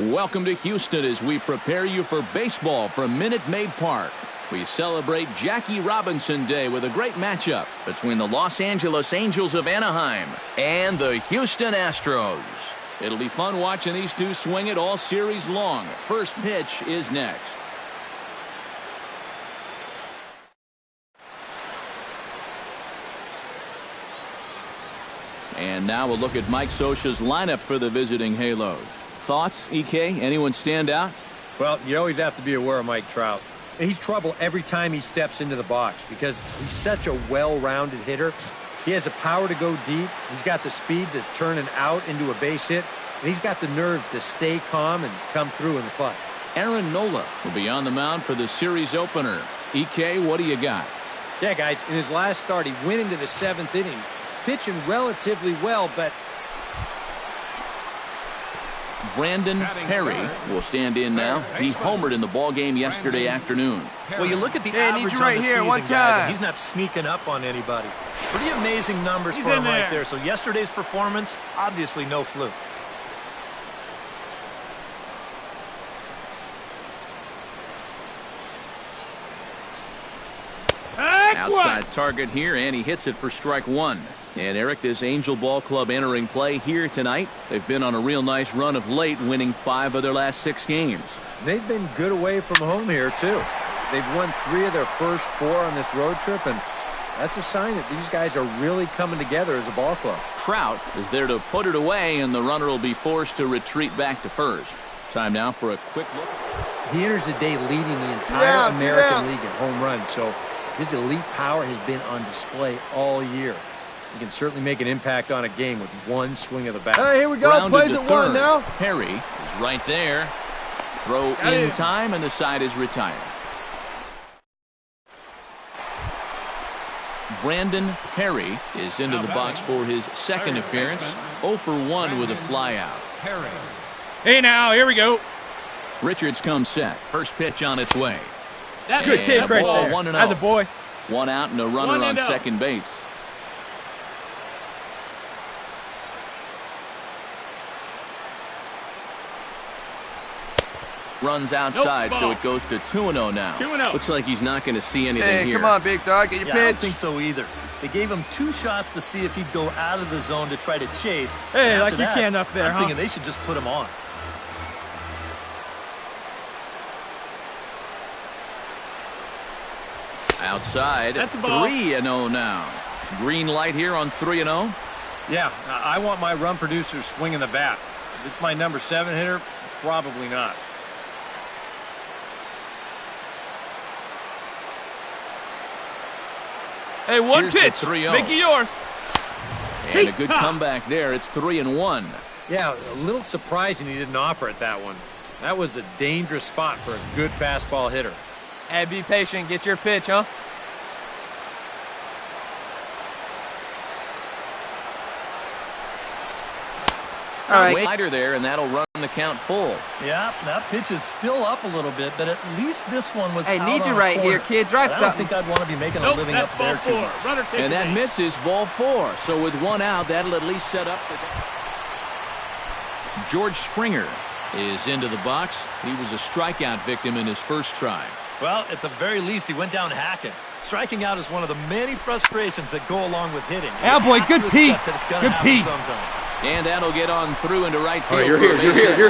Welcome to Houston as we prepare you for baseball from Minute Maid Park. We celebrate Jackie Robinson Day with a great matchup between the Los Angeles Angels of Anaheim and the Houston Astros. It'll be fun watching these two swing it all series long. First pitch is next. And now we'll look at Mike Scioscia's lineup for the visiting Halos. Thoughts, EK? Anyone stand out? Well, you always have to be aware of Mike Trout. He's trouble every time he steps into the box because he's such a well-rounded hitter. He has the power to go deep. He's got the speed to turn an out into a base hit. And he's got the nerve to stay calm and come through in the clutch. Aaron Nola will be on the mound for the series opener. EK, what do you got? Yeah, guys, in his last start, he went into the 7th inning. He's pitching relatively well, but Brandon Perry will stand in now. He homered in the ball game yesterday afternoon. Well, you look at the average on the season, guys, and he's not sneaking up on anybody. Pretty amazing numbers for him right there. So yesterday's performance, obviously no fluke. Outside target here, and he hits it for strike one. And Eric, this Angel Ball Club entering play here tonight. They've been on a real nice run of late, winning 5 of their last 6 games. They've been good away from home here, too. They've won 3 of their first 4 on this road trip, and that's a sign that these guys are really coming together as a ball club. Trout is there to put it away, and the runner will be forced to retreat back to first. Time now for a quick look. He enters the day leading the entire American League in home runs, so his elite power has been on display all year. He can certainly make an impact on a game with one swing of the bat. Hey, here we go. Plays at 1 now. Perry is right there. Throw in time, and the side is retired. Brandon Perry is into the box for his second appearance. 0 for 1 with a flyout. Hey, now, here we go. Richards comes set. First pitch on its way. Good kick right there. 1-0. That's a boy. 1 out and a runner on second base. Runs outside, so it goes to 2-0 now. 2-0. Looks like he's not going to see anything here. Come on, big dog, get your pitch. I don't think so either. They gave him 2 shots to see if he'd go out of the zone to try to chase. Hey, like you can up there, I'm thinking they should just put him on. Outside, 3-0 now. Green light here on 3-0. Yeah, I want my run producer swinging the bat. If it's my number 7 hitter, probably not. Hey, one Here's pitch. Make it yours. And a good comeback there. It's 3-1. Yeah, a little surprising he didn't offer it that one. That was a dangerous spot for a good fastball hitter. Hey, be patient. Get your pitch, huh? All right. Lighter there, and that'll run the count full. Yeah, that pitch is still up a little bit, but at least this one was out need you on right a corner. here, kid. Drive I don't something. think I'd want to be making a living up there, too. And that misses ball 4. So with 1 out, that'll at least set up the... George Springer is into the box. He was a strikeout victim in his first try. Well, at the very least, he went down hacking. Striking out is one of the many frustrations that go along with hitting. Yeah, boy, good piece. Good piece. And that'll get on through into right field. You're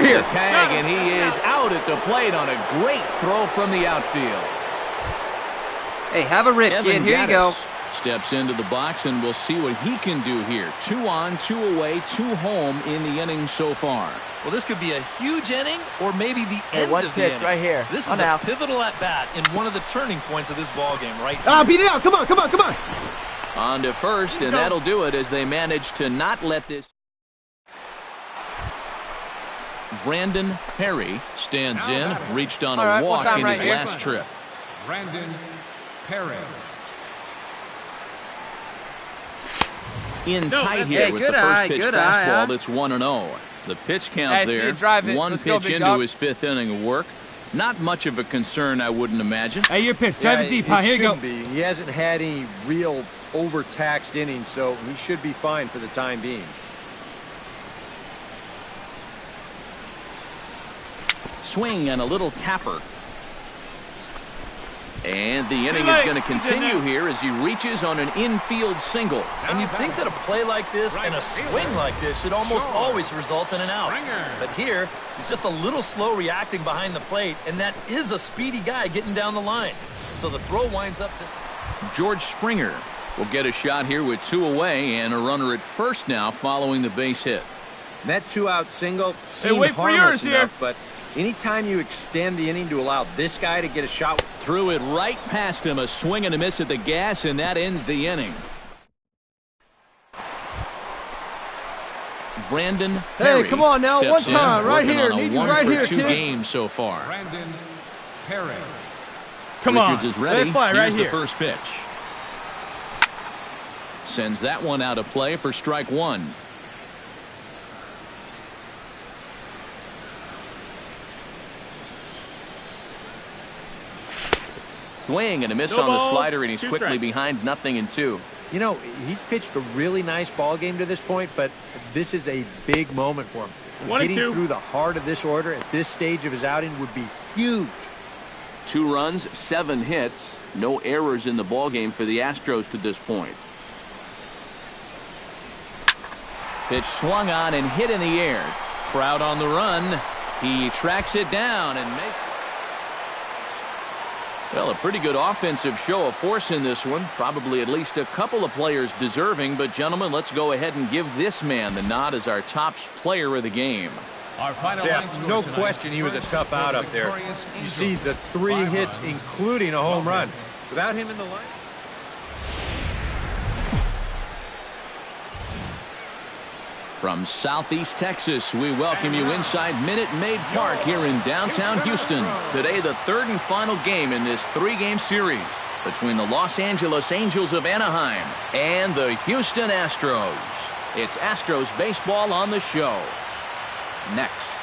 here. Tag, and he is out at the plate on a great throw from the outfield. Hey, have a rip, kid. Here you go. Steps into the box, and we'll see what he can do here. 2 on, 2 away, 2 home in the inning so far. Well, this could be a huge inning or maybe the end of the inning. Right here. This is a pivotal at-bat in one of the turning points of this ball game right here. Ah, beat it out. Come on. On to first, and that'll do it as they manage to not let this... Brandon Perry stands in, reached on a walk in his last trip. Brandon Perry. In tight here with the first pitch fastball that's 1-0. The pitch count there, 1 pitch into his 5th inning of work. Not much of a concern, I wouldn't imagine. Hey, your pitch. Drive it deep. Here you go. He hasn't had any real overtaxed innings, so he should be fine for the time being. swing and a little tapper. And the inning is going to continue here as he reaches on an infield single. And you'd think that a play like this and a swing like this should almost always result in an out. But here, he's just a little slow reacting behind the plate, and that is a speedy guy getting down the line. So the throw winds up just... George Springer will get a shot here with 2 away and a runner at first now following the base hit. That 2-out single seemed harmless enough, but anytime you extend the inning to allow this guy to get a shot... Threw it right past him, a swing and a miss at the gas, and that ends the inning. Brandon Perry. Hey, come on now, one time, right here. Need you right here, 2 games so far. Brandon Perry. Come on. Richards is ready. Fly right Here's the here. first pitch. Sends that one out of play for strike 1. Swing and a miss on the slider, and he's quickly behind 0-2. You know, he's pitched a really nice ball game to this point, but this is a big moment for him. Getting through the heart of this order at this stage of his outing would be huge. 2 runs, 7 hits, no errors in the ballgame for the Astros to this point. Pitch swung on and hit in the air. Crowd on the run. He tracks it down and makes... Well, a pretty good offensive show of force in this one. Probably at least a couple of players deserving. But, gentlemen, let's go ahead and give this man the nod as our top player of the game. Our final No question he was a tough out up there. You see the 3 hits, including a home run. Without him in the line. From Southeast Texas, we welcome you inside Minute Maid Park here in downtown Houston. Today, the 3rd and final game in this 3-game series between the Los Angeles Angels of Anaheim and the Houston Astros. It's Astros baseball on the show. Next.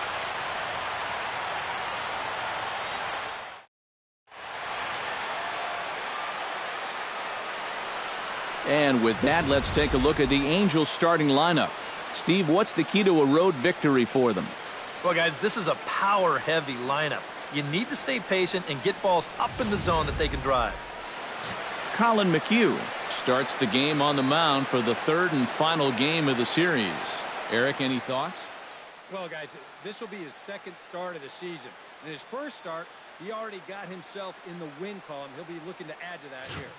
And with that, let's take a look at the Angels starting lineup. Steve, what's the key to a road victory for them? Well, guys, this is a power-heavy lineup. You need to stay patient and get balls up in the zone that they can drive. Colin McHugh starts the game on the mound for the 3rd and final game of the series. Eric, any thoughts? Well, guys, this will be his 2nd start of the season. In his first start, he already got himself in the win column. He'll be looking to add to that here.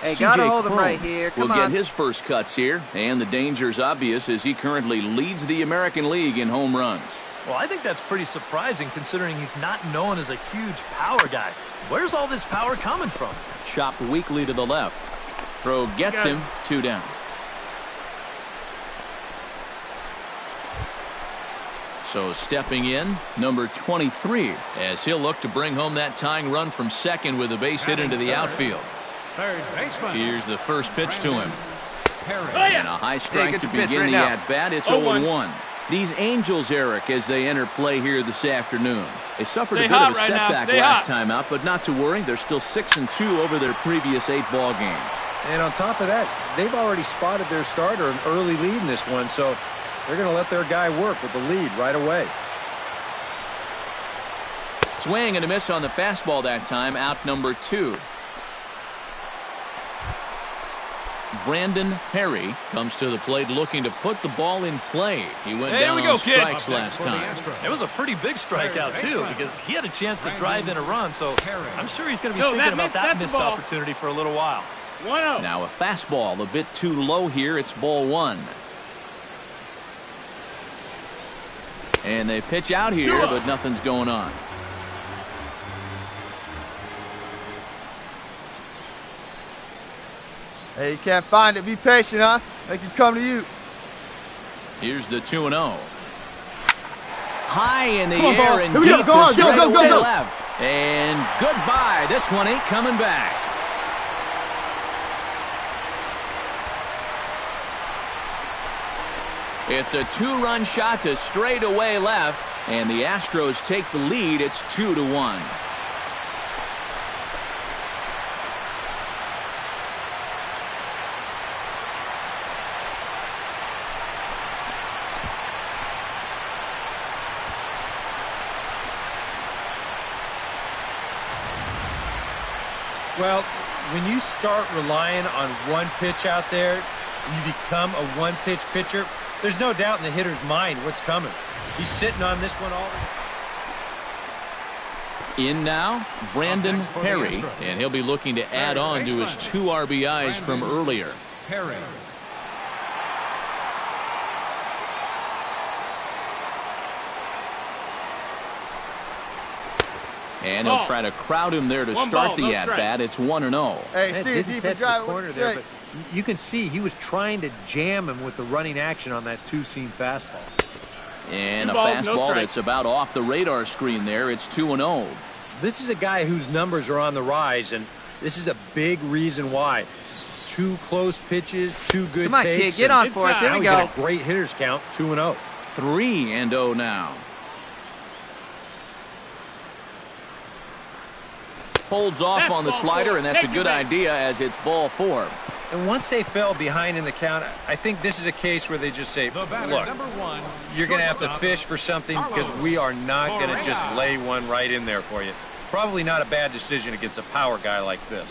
Hey, gotta CJ hold him Cron right here. Come will get on. his first cuts here, and the danger's obvious as he currently leads the American League in home runs. Well, I think that's pretty surprising considering he's not known as a huge power guy. Where's all this power coming from? Chopped weakly to the left. Throw gets him, 2 down. So stepping in, number 23, as he'll look to bring home that tying run from second with a base hit into the outfield. Third baseman. Here's the first pitch to him. Perry. And a high strike to pitch begin right the now. at-bat. It's 0-1. These Angels, Eric, as they enter play here this afternoon. They suffered a bit of a setback last time out, but not to worry. They're still 6-2 over their previous 8 ball games. And on top of that, they've already spotted their starter an early lead in this one, so they're going to let their guy work with the lead right away. Swing and a miss on the fastball that time, out number 2. Brandon Perry comes to the plate looking to put the ball in play. He went down on strikes last time. It was a pretty big strikeout, too, because he had a chance to drive in a run, so I'm sure he's going to be thinking about that missed opportunity for a little while. Now a fastball a bit too low here. It's ball 1. And they pitch out here, but nothing's going on. Hey, you can't find it. Be patient, huh? They can come to you. Here's the 2-0. High in the Come on, air ball. and Here we go. deep Go on, to go, go, go, straightaway go. left. And goodbye. This one ain't coming back. It's a 2-run shot to straightaway left, and the Astros take the lead. It's 2-1. Well, when you start relying on one pitch out there and you become a one-pitch pitcher, there's no doubt in the hitter's mind what's coming. He's sitting on this one all the In now, Brandon Perry, and he'll be looking to add on to his 2 RBIs from earlier. Perry. And he'll try to crowd him there to start the at-bat. It's 1-0. Hey, That see a didn't deeper catch the drive. corner there, but you can see he was trying to jam him with the running action on that 2-seam fastball. And a fastball that's about off the radar screen there. It's 2-0. This is a guy whose numbers are on the rise, and this is a big reason why. 2 close pitches, 2 good Come on, takes. kid, get on for us. Here Now we he's go. got a great hitters count, 2-0. 3-0 now. Holds off on the slider, and that's a good idea as it's ball 4. And once they fell behind in the count, I think this is a case where they just say, look, you're going to have to fish for something because we are not going to just lay one right in there for you. Probably not a bad decision against a power guy like this.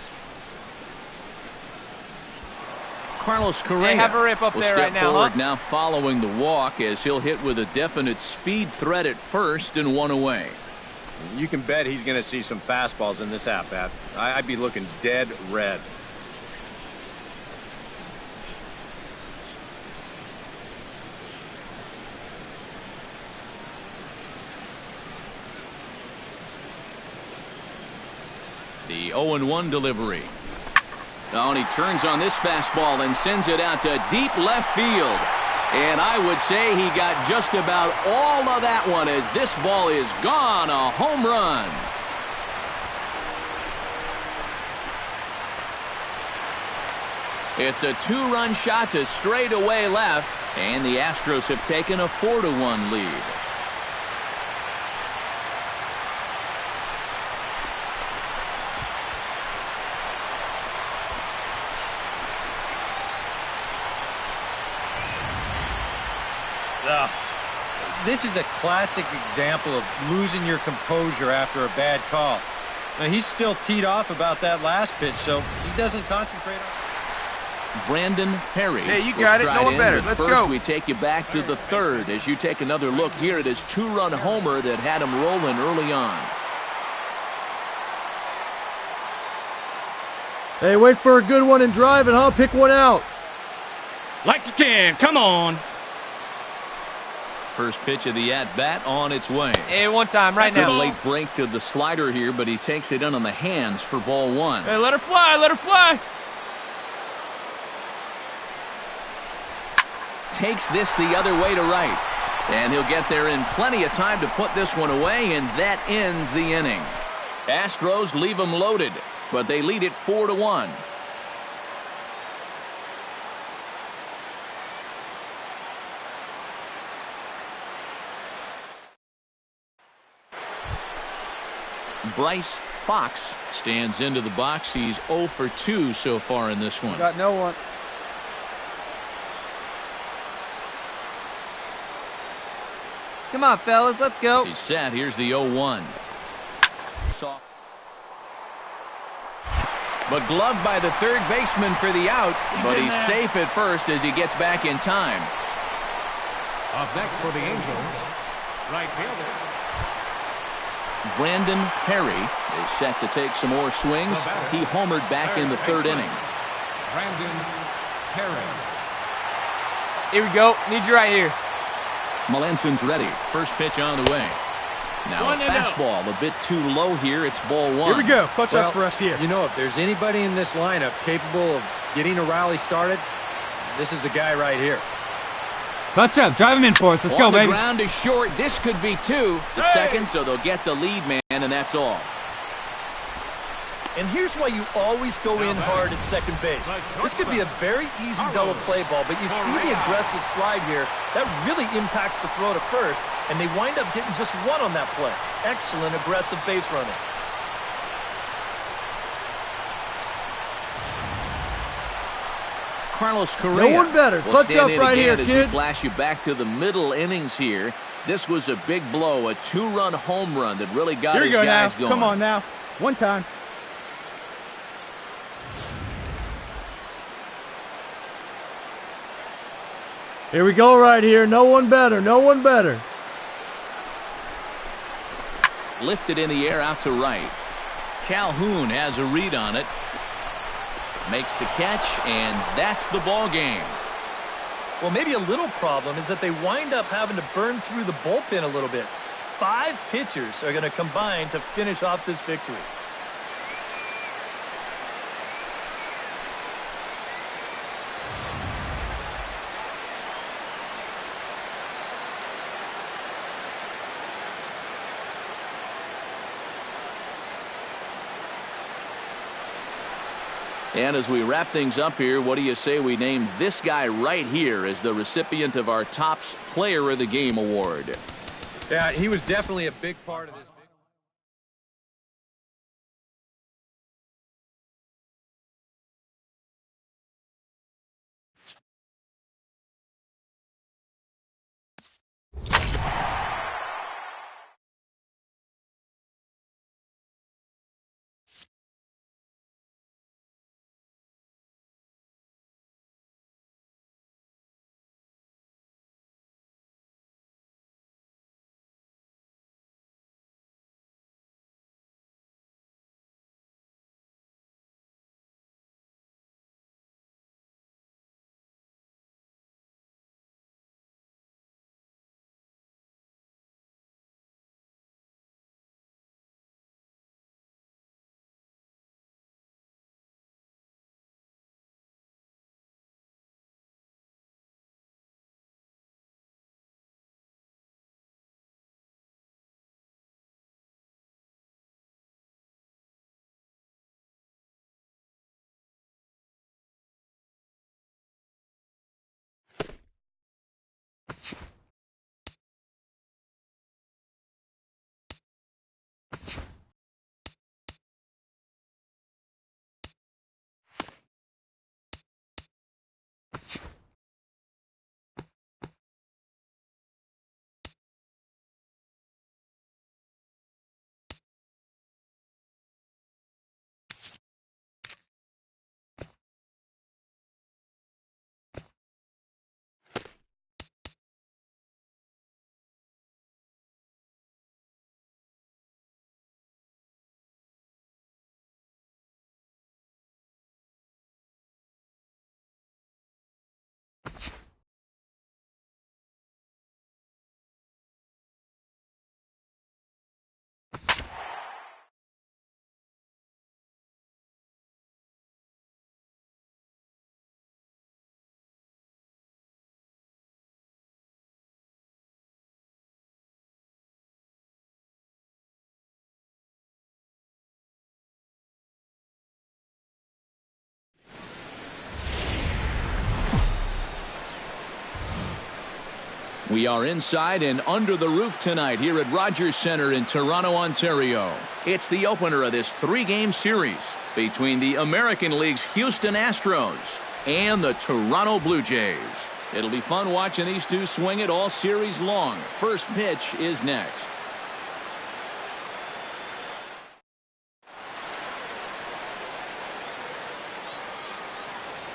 Carlos Correa Hey, have a rip up will there step right now, forward huh? now following the walk as he'll hit with a definite speed threat at first and 1 away. You can bet he's going to see some fastballs in this at-bat. I'd be looking dead red. The 0-1 delivery. Oh, and he turns on this fastball and sends it out to deep left field. And I would say he got just about all of that one as this ball is gone. A home run. It's a 2-run shot to straightaway left, and the Astros have taken a 4-1 lead. This is a classic example of losing your composure after a bad call. Now, he's still teed off about that last pitch, so he doesn't concentrate on. Brandon Perry. Hey, you got it. No one better. Let's first, go. we take you back to the 3rd as you take another look here at his 2-run homer that had him rolling early on. Hey, wait for a good one and drive it, huh? Pick one out. Like you can. Come on. First pitch of the at-bat on its way. Hey, one time right now. A late break to the slider here, but he takes it in on the hands for ball one. Hey, let her fly. Let her fly. Takes this the other way to right. And he'll get there in plenty of time to put this one away, and that ends the inning. Astros leave them loaded, but they lead it 4-1. Bryce Fox stands into the box. He's 0 for 2 so far in this one. Got no one. Come on, fellas, let's go. He's set. Here's the 0-1. But gloved by the third baseman for the out, but he's safe at first as he gets back in time. Up next for the Angels, right fielder. Brandon Perry is set to take some more swings. He homered back in the third inning. Brandon Perry. Here we go. Need you right here. Melanson's ready. First pitch on the way. Now a fastball a bit too low here. It's ball one. Here we go. Clutch up for us here. You know, if there's anybody in this lineup capable of getting a rally started, this is the guy right here. Clutch up. Drive him in for us. Let's go, baby. The ground is short. This could be two. The second, so they'll get the lead man, and that's all. And here's why you always go in hard at second base. This could be a very easy double play ball, but you see the aggressive slide here. That really impacts the throw to first, and they wind up getting just one on that play. Excellent aggressive base running. Carlos Correa. No one better. Clutch up right here, as kid. we flash you back to the middle innings here. This was a big blow, a two-run home run that really got his guys going. Come on now. One time. Here we go right here. No one better. No one better. Lifted in the air out to right. Calhoun has a read on it. Makes the catch, and that's the ball game. Well, maybe a little problem is that they wind up having to burn through the bullpen a little bit. 5 pitchers are going to combine to finish off this victory. And as we wrap things up here, what do you say we name this guy right here as the recipient of our Topps Player of the Game award? Yeah, he was definitely a big part of this. We are inside and under the roof tonight here at Rogers Centre in Toronto, Ontario. It's the opener of this 3-game series between the American League's Houston Astros and the Toronto Blue Jays. It'll be fun watching these two swing it all series long. First pitch is next.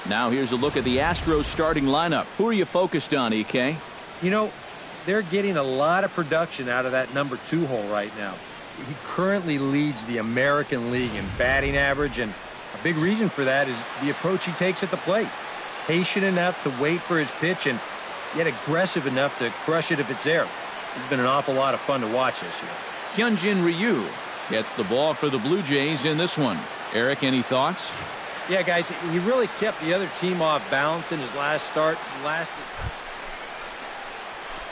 Now here's a look at the Astros starting lineup. Who are you focused on, EK? You know, they're getting a lot of production out of that number 2 hole right now. He currently leads the American League in batting average, and a big reason for that is the approach he takes at the plate. Patient enough to wait for his pitch, and yet aggressive enough to crush it if it's there. It's been an awful lot of fun to watch this year. Hyunjin Ryu gets the ball for the Blue Jays in this one. Eric, any thoughts? Yeah, guys, he really kept the other team off balance in his last start.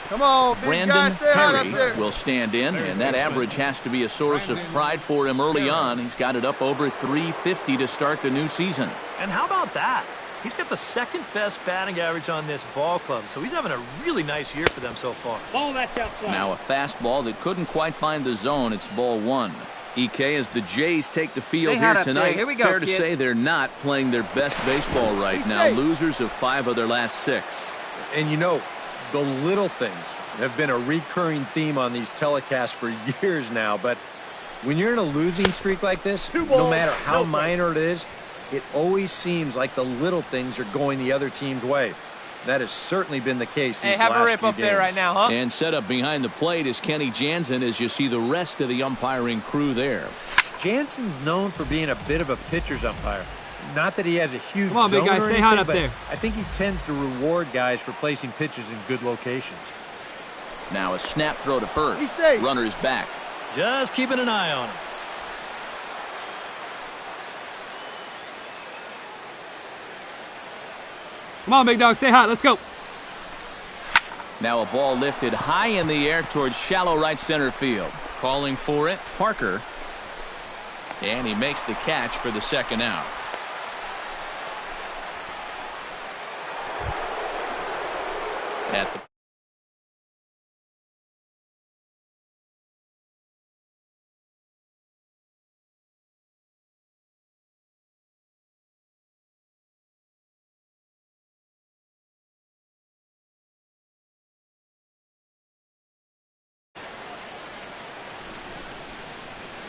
Come on, big Brandon guy, stay out up Perry there. will stand in, and that average has to be a source of pride for him early on. He's got it up over 350 to start the new season. And how about that? He's got the second best batting average on this ball club, so he's having a really nice year for them so far. Ball that's outside. Now a fastball that couldn't quite find the zone. It's ball 1. EK, as the Jays take the field Stay here hot up tonight, there. Here we go, fair to kid. say they're not playing their best baseball right now. Losers of 5 of their last 6. And you know, the little things have been a recurring theme on these telecasts for years now, but when you're in a losing streak like this, no matter how minor it is, it always seems like the little things are going the other team's way. That has certainly been the case these last few games. Hey, have a rip up there right now, huh? And set up behind the plate is Kenny Jansen as you see the rest of the umpiring crew there. Jansen's known for being a bit of a pitcher's umpire. Not that he has a huge Come on, big zone guy, or stay anything, hot up but there. I think he tends to reward guys for placing pitches in good locations. Now a snap throw to first. He's safe. Runner's back. Just keeping an eye on him. Come on, big dog, stay hot. Let's go. Now a ball lifted high in the air towards shallow right center field. Calling for it, Parker. And he makes the catch for the second out. At the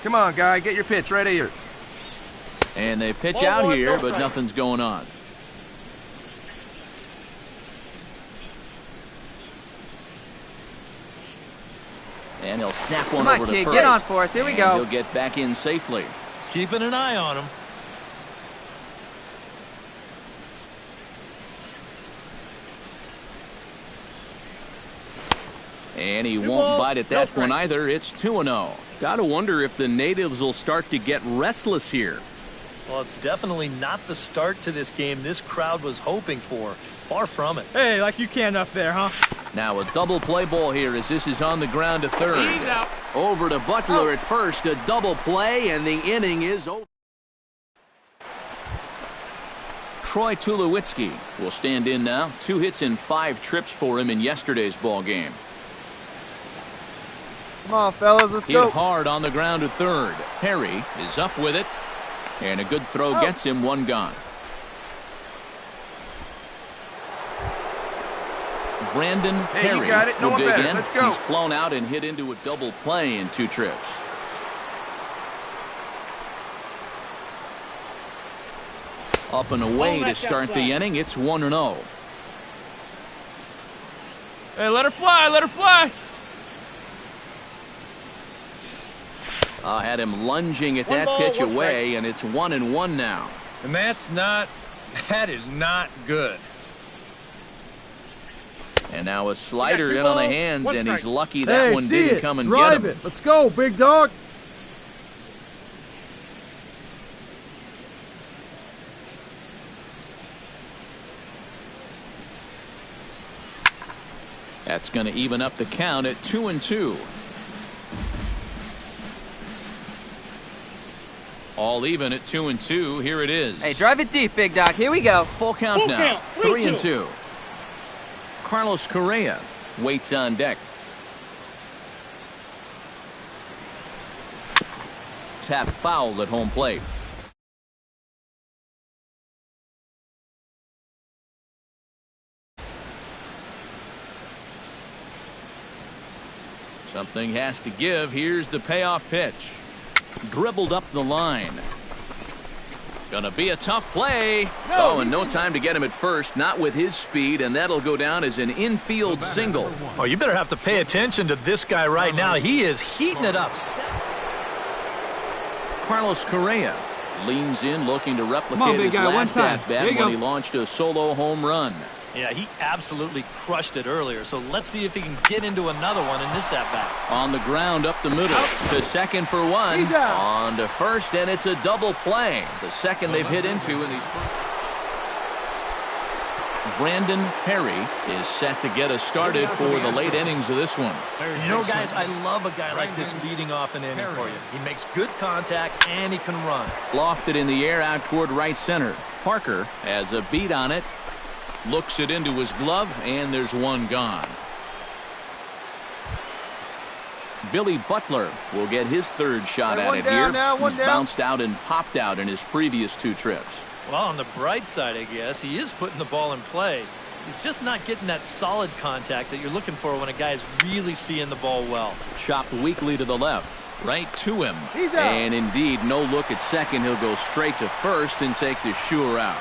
Come on, guy, get your pitch right here. And they pitch out here, but nothing's going on. And he'll snap one Come on, over to kid, first. get on for us. Here we And go. he'll get back in safely. Keeping an eye on him. And he won't bite at that one either. It's 2-0. Gotta wonder if the natives will start to get restless here. Well, it's definitely not the start to this game this crowd was hoping for. Far from it. Hey, like you can up there, huh? Now a double play ball here as this is on the ground to third. He's out. Over to Butler at first. A double play, and the inning is over. Troy Tulowitzki will stand in now. 2 hits and 5 trips for him in yesterday's ball game. Come on, fellas, let's Hit go. hard on the ground to third. Perry is up with it. And a good throw gets him 1 gone. Brandon Hey, you Perry got it. No will one dig better. in. Let's go. He's flown out and hit into a double play in 2 trips. Up and away to start the inning. It's 1-0. Hey, let her fly, let her fly. Had him lunging at that pitch away, and it's 1-1 now. And that is not good. And now a slider in on the hands, and he's lucky that Hey, one see didn't it. come and Drive get him. it. Let's go, big dog. That's going to even up the count at 2-2. All even at 2-2. Here it is. Hey, drive it deep, big dog. Here we go. Full count now. 3-2. Carlos Correa waits on deck. Tap foul at home plate. Something has to give. Here's the payoff pitch. Dribbled up the line. Gonna be a tough play. And no time to get him at first. Not with his speed, and that'll go down as an infield single. Oh, you better have to pay attention to this guy right now. He is heating it up. Carlos Correa leans in, looking to replicate his last at-bat when he launched a solo home run. Yeah, he absolutely crushed it earlier, so let's see if he can get into another one in this at-bat. On the ground, up the middle, to second for one, on to first, and it's a double play. The second they've hit into in these. Brandon Perry is set to get us started for the late innings of this one. You know, guys, I love a guy like this leading off an inning for you. He makes good contact, and he can run. Lofted in the air out toward right center. Parker has a beat on it. Looks it into his glove, and there's one gone. Billy Butler will get his third shot at it here. He's bounced out and popped out in his previous two trips. Well, on the bright side, I guess, he is putting the ball in play. He's just not getting that solid contact that you're looking for when a guy's really seeing the ball well. Chopped weakly to the left. Right to him. And indeed, no look at second. He'll go straight to first and take the sure out.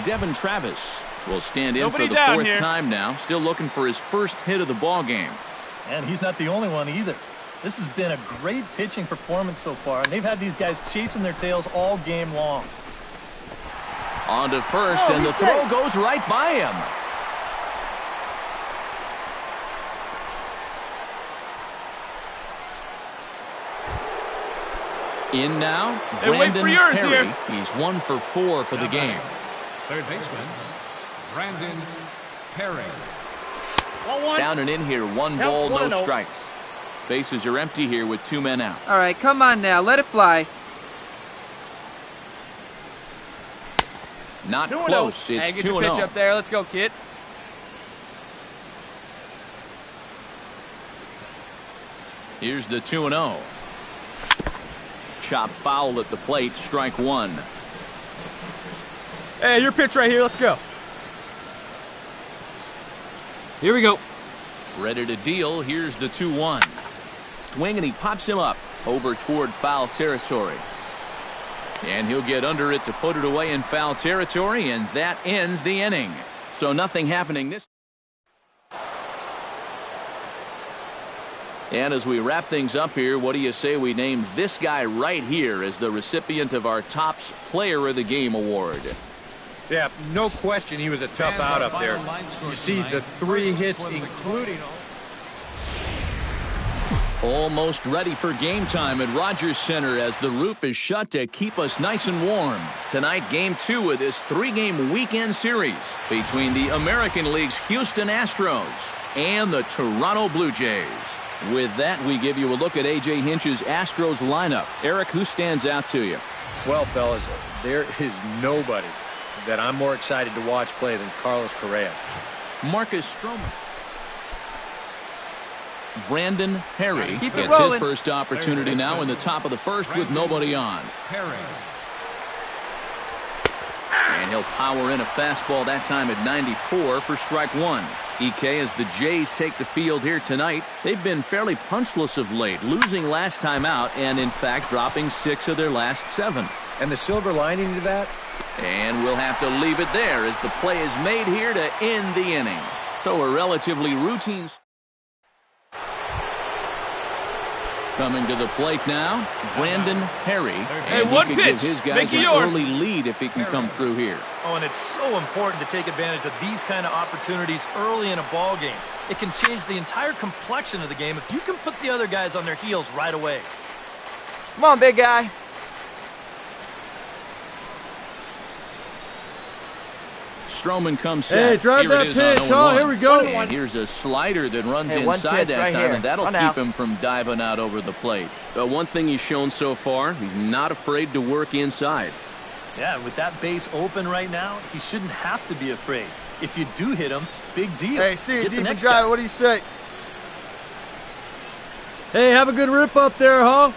Devin Travis will stand in for the fourth time now. Still looking for his first hit of the ball game. And he's not the only one either. This has been a great pitching performance so far, and they've had these guys chasing their tails all game long. On to first, and the throw goes right by him. In now, Brandon Perry. He's 1 for 4 for the game. Third baseman, Brandon Perry. Down and in here, 1 ball, no strikes. Bases are empty here with 2 men out. All right, come on now, let it fly. Not close. It's 2-0. Hey, get your pitch up there. Let's go, kid. Here's the 2-0. Chop foul at the plate, strike 1. Hey, your pitch right here. Let's go. Here we go. Ready to deal. Here's the 2-1. Swing, and he pops him up over toward foul territory. And he'll get under it to put it away in foul territory, and that ends the inning. So nothing happening this. And as we wrap things up here, what do you say we name this guy right here as the recipient of our Tops Player of the Game award? Yeah, no question he was a tough out up there. You see the 3 hits, including... Almost ready for game time at Rogers Center as the roof is shut to keep us nice and warm. Tonight, Game 2 of this 3-game weekend series between the American League's Houston Astros and the Toronto Blue Jays. With that, we give you a look at A.J. Hinch's Astros lineup. Eric, who stands out to you? Well, fellas, there is nobody that I'm more excited to watch play than Carlos Correa. Marcus Stroman. Brandon Perry gets his first opportunity now in the top of the first with nobody on. And he'll power in a fastball that time at 94 for strike 1. EK, as the Jays take the field here tonight, they've been fairly punchless of late, losing last time out and, in fact, dropping 6 of their last 7. And the silver lining to that? And we'll have to leave it there as the play is made here to end the inning. So a relatively routine. Coming to the plate now, Brandon Perry. Hey, one he pitch. Give his guys Make it an yours. early lead if he can come through here. Oh, and it's so important to take advantage of these kind of opportunities early in a ball game. It can change the entire complexion of the game if you can put the other guys on their heels right away. Come on, big guy. Stroman comes set. Hey, drive that pitch. Oh, here we go. And here's a slider that runs inside that time, and that'll keep him from diving out over the plate. So one thing he's shown so far, he's not afraid to work inside. Yeah, with that base open right now, he shouldn't have to be afraid. If you do hit him, big deal. Hey, see you Get the deep and next drive. guy. What do you say? Hey, have a good rip up there, huh?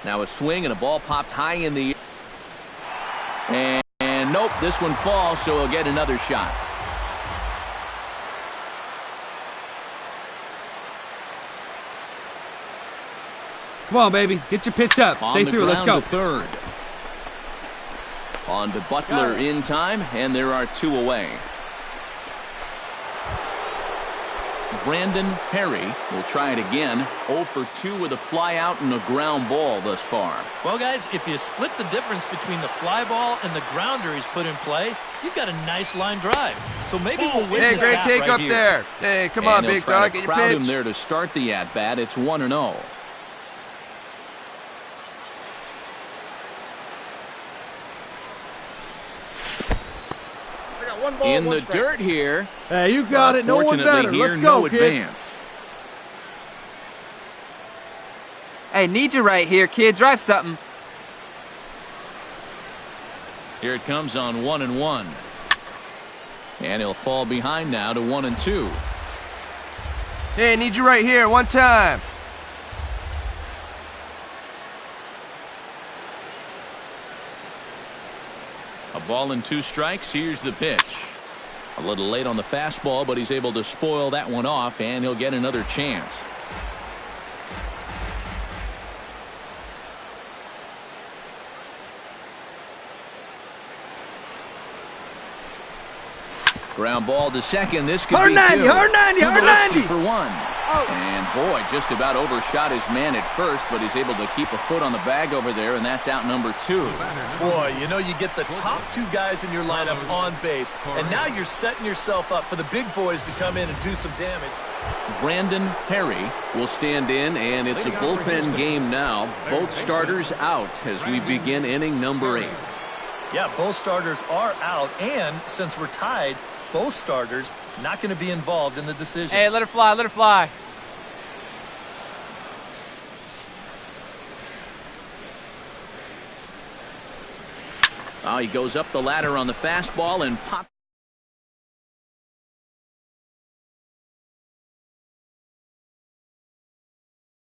Now a swing and a ball popped high in the air. And nope, this one falls, so he'll get another shot. Come on, baby. Get your pitch up. On Stay the through. Let's go. ground to third. On to Butler in time, and there are 2 away. Brandon Perry will try it again. 0 for 2 with a fly out and a ground ball thus far. Well, guys, if you split the difference between the fly ball and the grounder he's put in play, you've got a nice line drive. So maybe we'll win Hey, this great bat take right up here. there. Hey, come And on, he'll big try dog. to Get your crowd pitch. him there to start the at-bat. It's 1-0. In the dirt here. Hey, you got it. No one better. Here, Let's go, no kid. advance. Hey, need you right here, kid. Drive something. Here it comes on 1-1. And he'll fall behind now to 1-2. Hey, need you right here. One time. A ball and 2 strikes. Here's the pitch. A little late on the fastball, but he's able to spoil that one off, and he'll get another chance. Ground ball to second. This could be 2. Hard 90, hard 90. For 1. And boy, just about overshot his man at first, but he's able to keep a foot on the bag over there, and that's out number 2. Boy, you know, you get the top 2 guys in your lineup on base, and now you're setting yourself up for the big boys to come in and do some damage. Brandon Perry will stand in, and it's a bullpen game now. Both starters out as we begin inning number 8. Yeah, both starters are out, and since we're tied, both starters not going to be involved in the decision. Hey, let her fly. Let her fly. Oh, he goes up the ladder on the fastball and pops.